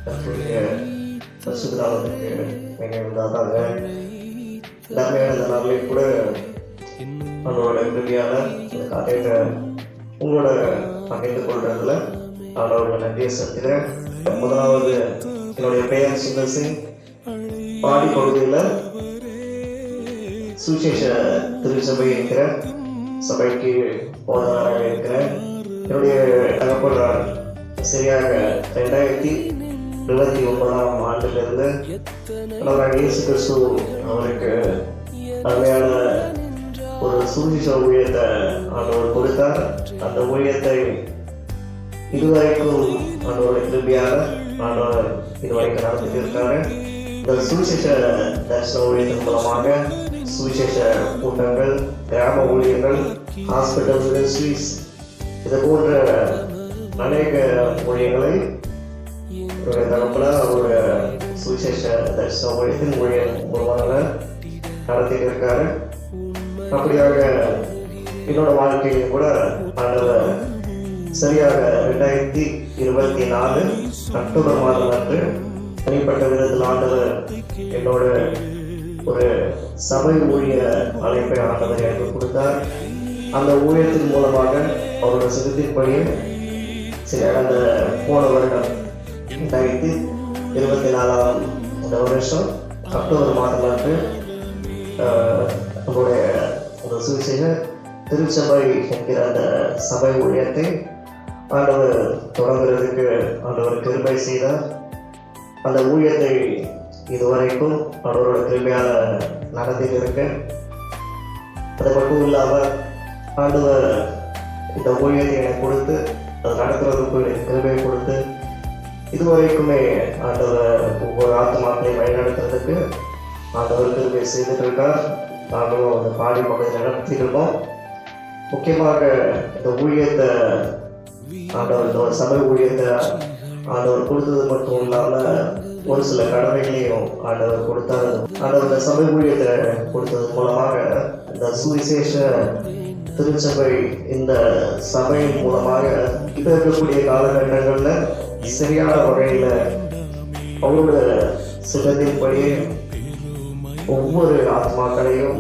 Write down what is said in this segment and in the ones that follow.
கர்த்தருடைய பரிசுத்த நாமத்துக்கு மிக உண்டாதாக. எல்லாமே அந்த நாளில் கூட நம்மளோட கிருபையால இந்த காரியத்தை உங்களோட பகிர்ந்து கொள்றதுல அவரோட நன்றியை செலுத்துகிறேன். முதலாவது என்னுடைய பெயர் சுந்தர் சிங். பாடி பகுதியில் சுவிசேஷ திருச்சபை இருக்கிற சபைக்கு போனவராக இருக்கிறேன். என்னுடைய தகப்பனார் சரியாக 2029 ஆண்டிலிருந்து இயேசு கிறிஸ்து அவருக்கு அருமையான ஒரு சுவிசேஷ ஊழியத்தை ஆண்டவர் கொடுத்தார். அந்த ஊழியத்தை இதுவரைக்கும் ஆண்டவருடைய கிருபையாக ஆண்டவர் இதுவரைக்கும் நடத்திட்டு இருக்காரு. இந்த சுவிசேஷ தரிசன ஊழியத்தின் மூலமாக சுவிசேஷ கூட்டங்கள், கிராம ஊழியர்கள், ஹாஸ்பிட்டல் மினிஸ்ட்ரிஸ், இது போன்ற அநேக ஊழியங்களை ஒரு தரப்புல ஒரு சுவிசேஷ தரிசன ஊழியத்தின் ஊழியர் மூலமாக நடத்திட்டு இருக்காரு. அப்படியாக என்னோட வாழ்க்கையில் கூட ஆண்டவர் சரியாக 2024 அக்டோபர் மாதம் அன்று தனிப்பட்ட விதத்தில் ஆண்டவர் என்னோட ஒரு சபை ஊழிய அழைப்பை ஆண்டவர் எனக்கு கொடுத்தார். அந்த ஊழியத்தின் மூலமாக அவரோட சிறுத்தின்படி அந்த போன வருடம் 2024 இந்த வருஷம் அக்டோபர் மாதம் அன்று நம்மளுடைய அந்த சுவிசேஷ திருச்சபை என்கிற அந்த சபை ஊழியத்தை ஆண்டவர் தொடங்குறதுக்கு ஆண்டவர் கிருபை செய்தார். அந்த ஊழியத்தை இதுவரைக்கும் அவரோட கிருபையால நடத்திட்டு இருக்கேன். அது மட்டும் இல்லாமல் ஆண்டவர் இந்த ஊழியத்தை எனக்கு கொடுத்து அது நடத்துறதுக்கு கிருபை கொடுத்து இதுவரைக்குமே ஆண்டவர் ஒவ்வொரு ஆத்மாக்களையும் வழிநடத்துறதுக்கு ஆண்டவர் கிருபை செய்துட்டு இருக்கார். நாங்களும் அந்த பாடி பகுதியில் நடத்திட்டு இருக்கோம். முக்கியமாக இந்த ஊழியத்தை ஆண்டவர் இந்த ஒரு சபை ஊழியத்தை ஆண்டவர் கொடுத்தது மட்டும் இல்லாமல் ஒரு சில கடமைகளையும் ஆண்டவர் கொடுத்தார். ஆண்டவர் இந்த சபை ஊழியத்தை கொடுத்தது மூலமாக இந்த சுவிசேஷ திருச்சபை இந்த சபையின் மூலமாக இப்போ இருக்கக்கூடிய காலகட்டங்களில் சரியான வகையில் அவரோட சிலத்தின்படி ஒவ்வொரு ஆத்மாக்களையும்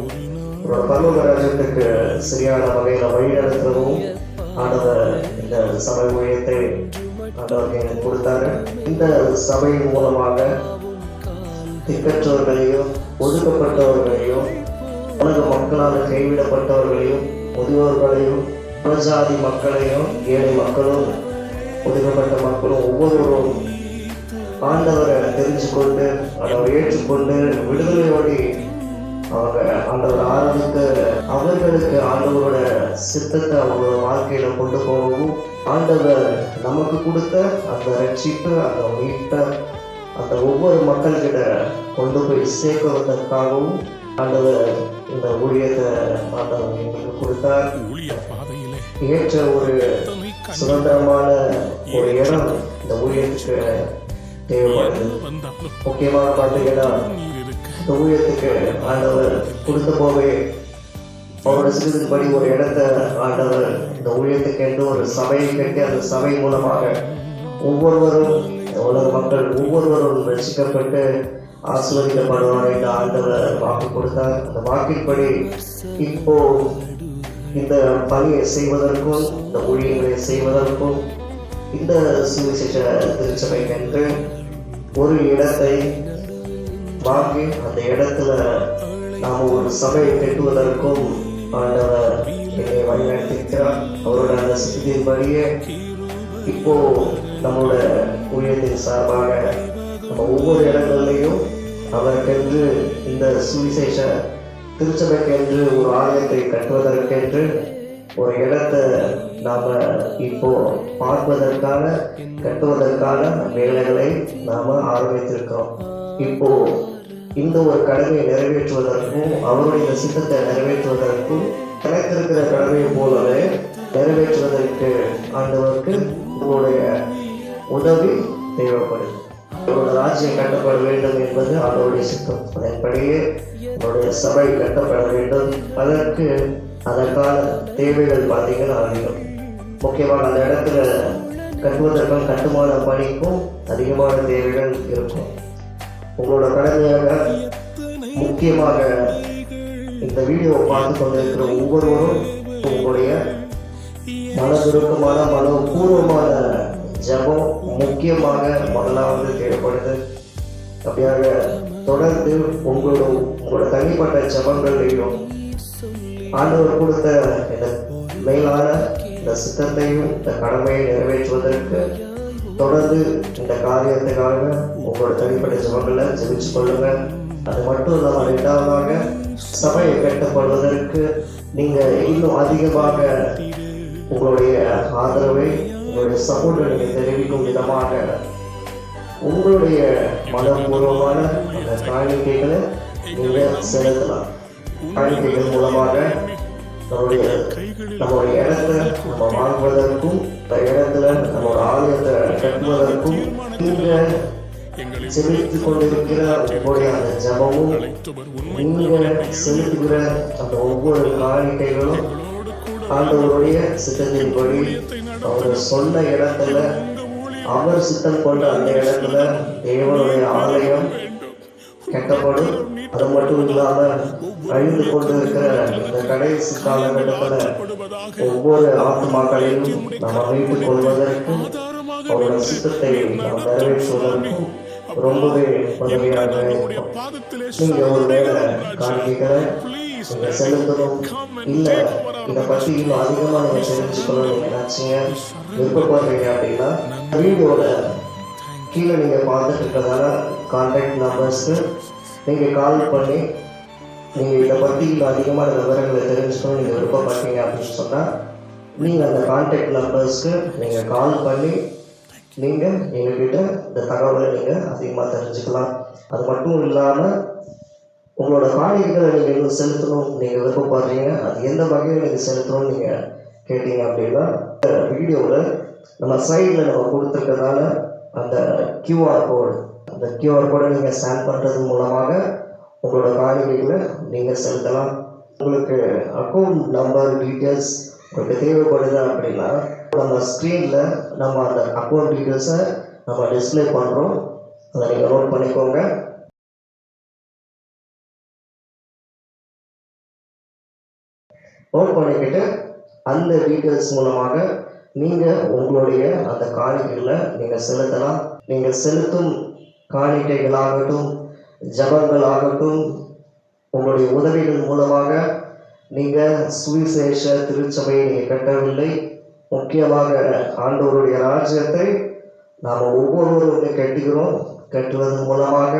பரலோக ராஜ்யத்துக்கு சரியான வகையில் வழிநடத்தவும் ஆண்டவர் இந்த சபை ஊழியத்தை ஆண்டவருக்கு எனக்கு கொடுத்தாரு. இந்த சபையின் மூலமாக திக்கற்றவர்களையும், ஒதுக்கப்பட்டவர்களையும், உலக மக்களால் கைவிடப்பட்டவர்களையும், முதியோர்களையும், புறஜாதி மக்களையும், ஏழை மக்களும், ஒதுக்கப்பட்ட மக்களும் ஒவ்வொருவரும் ஆண்டவரை தெரிஞ்சு கொண்டு ஆண்டவரை ஏற்றுக்கொண்டு விடுதலையோடு அவங்க ஆண்டவர் ஆரம்பித்து அவர்களுக்கு ஆண்டவரோட சித்தத்தை அவங்களோட வாழ்க்கையில கொண்டு போகவும் ஆண்டவர் நமக்கு கொடுத்த அந்த ரட்சிப்பு, அந்த மீட்பை அந்த ஒவ்வொரு மக்கள்கிட்ட கொண்டு போய் சேர்க்குவதற்காகவும் ஆண்டவர் இந்த ஊழியத்தை ஆண்டவர் எங்களுக்கு கொடுத்தார். ஏற்ற ஒரு சுதந்திரமான ஒரு இடம் இந்த ஊழியத்துக்கு தேவைப்படுது. முக்கியமாக பார்த்தீங்கன்னா இந்த ஊழியத்துக்கு ஆண்டவர் கொடுத்த போவே அவரோட சிறுதின்படி ஒரு இடத்தை ஆண்டவர் இந்த ஊழியத்துக்கு என்று ஒரு சபையை கட்டி அந்த சபை மூலமாக ஒவ்வொருவரும் உலக மக்கள் ஒவ்வொருவரும் ரசிக்கப்பட்டு ஆசீர்வதிக்கப்படுவார் என்று ஆண்டவர் வாக்கு கொடுத்தார். அந்த வாக்கின்படி இப்போ இந்த பணியை செய்வதற்கும் இந்த ஊழியர்களை செய்வதற்கும் இந்த சுவிசேஷ திருச்சபைக்கென்று ஒரு இடத்தை வாங்கி அந்த இடத்துல நாம் ஒரு சபையை கட்டுவதற்கும் ஆண்டவர் என்னை வழிநடத்திருக்கிறார். அவரோட அந்த சித்தியின்படியே இப்போ நம்மளோட ஊழியத்தின் சார்பாக நம்ம ஒவ்வொரு இடங்கள்லையும் அவருக்கென்று இந்த சுவிசேஷ திருச்சபைக்கென்று ஒரு ஆலயத்தை கட்டுவதற்கென்று ஒரு இடத்தை நாம் இப்போ பார்ப்பதற்கான கட்டுவதற்கான வேலைகளை நாம் ஆரம்பித்திருக்கிறோம். இப்போ இந்த ஒரு கடமையை நிறைவேற்றுவதற்கும் அவருடைய சித்தத்தை நிறைவேற்றுவதற்கும் எனக்கு இருக்கிற கடமையை போலவே நிறைவேற்றுவதற்கு ஆண்டவருக்கு உங்களுடைய உதவி தேவைப்படுது. அவரோட ராஜ்யம் கட்டப்பட வேண்டும் என்பது அவருடைய சித்தம். அதன்படியே அவருடைய சபை கட்டப்பட வேண்டும். அதற்கான தேவைகள் பார்த்தீங்கன்னா அதிகம். முக்கியமாக அந்த இடத்துல கட்டுவதற்கும் கட்டுமான பணிக்கும் அதிகமான தேவைகள் இருக்கும். உங்களோட கடமையாக முக்கியமாக இந்த வீடியோவை பார்த்து கொண்டிருக்கிற ஒவ்வொருவரும் உங்களுடைய மனதுருக்கமான மனப்பூர்வமான ஜபம் முக்கியமாக முதலாவது தேவைப்படுது. அப்படியாக தொடர்ந்து உங்களோட தனிப்பட்ட ஜபங்களையும் ஆண்டவர் கொடுத்த இந்த மேலான இந்த சித்தத்தையும் இந்த கடமையை நிறைவேற்றுவதற்கு தொடர்ந்து இந்த காரியத்துக்காக உங்களோட தனிப்பட்ட ஜபங்களை ஜெபிச்சு கொள்ளுங்க. அது மட்டும் இல்லாமல் இரண்டாவதாக சபையை கட்டப்படுவதற்கு நீங்க இன்னும் அதிகமாக உங்களுடைய ஆதரவை உங்களுடைய சப்போர்ட்டை நீங்க தெரிவிக்கும் விதமாக உங்களுடைய மனப்பூர்வமான அந்த காணிக்கைகளை நீங்க செலுத்தலாம். காணிக்கைகள் மூலமாக நம்மளுடைய இடத்தை நம்ம வாழ்வதற்கும் இந்த இடத்துல நம்மளோட ஆலயத்தை கட்டுவதற்கும் நீங்க செலுத்திக் கொண்டிருக்கிற உங்களுடைய அந்த ஜபமும் நீங்க செலுத்துகிற அந்த ஒவ்வொரு காணிக்கைகளும் ஆண்டவருடைய சித்தத்தின்படி அவர் சொன்ன இடத்துல அவர் சித்தம் கொண்ட அந்த இடத்துல தேவனுடைய ஆலயம் கட்டப்படும். அது மட்டும் இல்லாம அழிந்து கொண்டிருக்கிற இந்த கடைசி காலகட்டத்தில் ஒவ்வொரு ஆத்மாக்களையும் நாம் மீட்டுக் கொள்வதற்கும் அவரோட சித்தத்தை நாம் நிறைவேற்றுவதற்கும் ரொம்பவே உதவியாக இருக்கும். நீங்க ஒரு வேலை காணிக்கைகளை நீங்க செலுத்தணும், இல்லை இதை பற்றி இன்னும் அதிகமாக நீங்க தெரிஞ்சுக்கணும் நினைச்சீங்க விருப்பப்படுறீங்க அப்படின்னா வீடியோட கீழே நீங்க பார்த்துட்டு இருக்கிறதால கான்டாக்ட் நம்பர்ஸ்க்கு நீங்க கால் பண்ணி நீங்க இதை பற்றி இன்னும் அதிகமான விவரங்களை தெரிஞ்சுக்கணும் நீங்க விருப்பப்பட்டீங்க அப்படின்னு சொன்னா நீங்க அந்த கான்டாக்ட் நம்பர்ஸ்க்கு நீங்க கால் பண்ணி நீங்க எங்ககிட்ட இந்த தகவலை நீங்க அதிகமாக தெரிஞ்சுக்கலாம். அது மட்டும் இல்லாம உங்களோட காணிக்கைகளை நீங்க இன்னும் செலுத்தணும் நீங்க விருப்பப்படுறீங்க, அது எந்த வகையில் நீங்க செலுத்தணும்னு நீங்க கேட்டீங்க அப்படின்னா வீடியோவில் நம்ம சைடில் நம்ம கொடுத்துருக்கறதால அந்த கியூஆர் கோடு, அந்த கியூஆர் கோடை நீங்கள் ஸ்கேன் பண்ணுறது மூலமாக உங்களோட காணிக்கைகளை நீங்கள் செலுத்தலாம். உங்களுக்கு அக்கௌண்ட் நம்பர் டீட்டெயில்ஸ் உங்களுக்கு தேவைப்படுது அப்படின்னா நம்ம ஸ்க்ரீனில் நம்ம அந்த அக்கௌண்ட் டீட்டெயில்ஸை நம்ம டிஸ்பிளே பண்ணுறோம், அதை நீங்கள் நோட் பண்ணிக்கோங்க. நோட் பண்ணிக்கிட்டு அந்த டீட்டெயில்ஸ் மூலமாக நீங்கள் உங்களுடைய அந்த காணிக்கைகளை நீங்கள் செலுத்தலாம். நீங்கள் செலுத்தும் காணிக்கைகளாகட்டும் ஜபங்களாகட்டும் உங்களுடைய உதவிகள் மூலமாக நீங்கள் சுவிசேஷ திருச்சபையை நீங்கள் கட்டவில்லை, முக்கியமாக ஆண்டவருடைய ராஜ்யத்தை நாம் ஒவ்வொருவரும் கட்டுகிறோம். கட்டுவதன் மூலமாக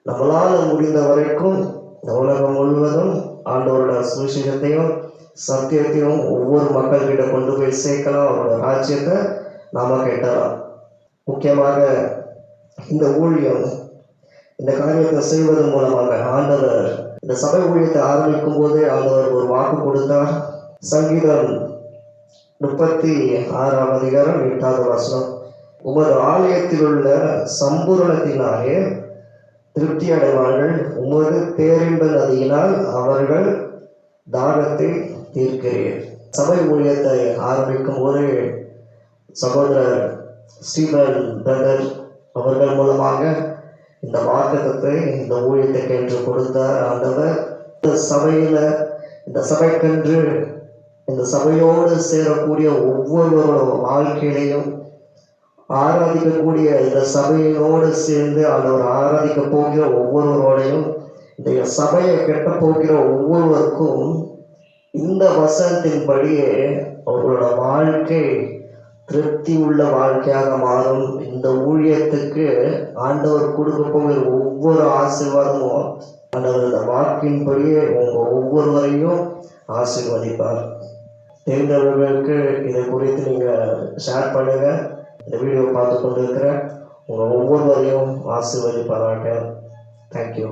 நம்மளால் முடிந்த வரைக்கும் இந்த உலகம் முழுவதும் ஆண்டவரோட சுவிசேஷத்தையும் சத்தியத்தையும் ஒவ்வொரு மக்கள்கிட்ட கொண்டு போய் சேர்க்கலாம். அவரோட ராஜ்யத்தை நாம கட்டலாம். முக்கியமாக இந்த ஊழியம் இந்த காரியத்தை செய்வதன் மூலமாக ஆண்டவர் இந்த சபை ஊழியத்தை ஆரம்பிக்கும் போதே ஆண்டவர் ஒரு வாக்கு கொடுத்தார். சங்கீதம் 36:8 உமது ஆலயத்தில் உள்ள சம்பூரணத்தினாலே திருப்தி அடைவார்கள், உமது பேரின்ப நதியினால் அவர்கள் தாகத்தை தீர்க்கிறீர். சபை ஊழியத்தை ஆரம்பிக்கும் போது சகோதரர் ஸ்டீவன் பிரதர் அவர்கள் மூலமாக இந்த வாக்குத்தத்தை இந்த ஊழியத்துக்கு என்று கொடுத்தார் ஆண்டவர். இந்த சபையில இந்த சபைக்கென்று இந்த சபையோடு சேரக்கூடிய ஒவ்வொருவரோட வாழ்க்கையிலையும் ஆராதிக்கக்கூடிய இந்த சபையோடு சேர்ந்து ஆண்டவர் ஆராதிக்க போகிற ஒவ்வொருவரோடையும் இந்த சபையை கெட்ட போகிற ஒவ்வொருவருக்கும் இந்த வசனத்தின்படியே அவர்களோட வாழ்க்கை திருப்தி உள்ள வாழ்க்கையாக மாறும். இந்த ஊழியத்துக்கு ஆண்டவர் கொடுக்க போகிற ஒவ்வொரு ஆசீர்வாதமும் ஆண்டவர் இந்த வாக்கின்படியே உங்க ஒவ்வொருவரையும் ஆசீர்வதிப்பார். தெரிந்தவர்களுக்கு இதை குறித்து நீங்க ஷேர் பண்ணுங்க. இந்த வீடியோ பார்த்து கொண்டு இருக்கிற உங்க ஒவ்வொருவரையும் ஆசீர்வதிப்பாராக. தேங்க்யூ.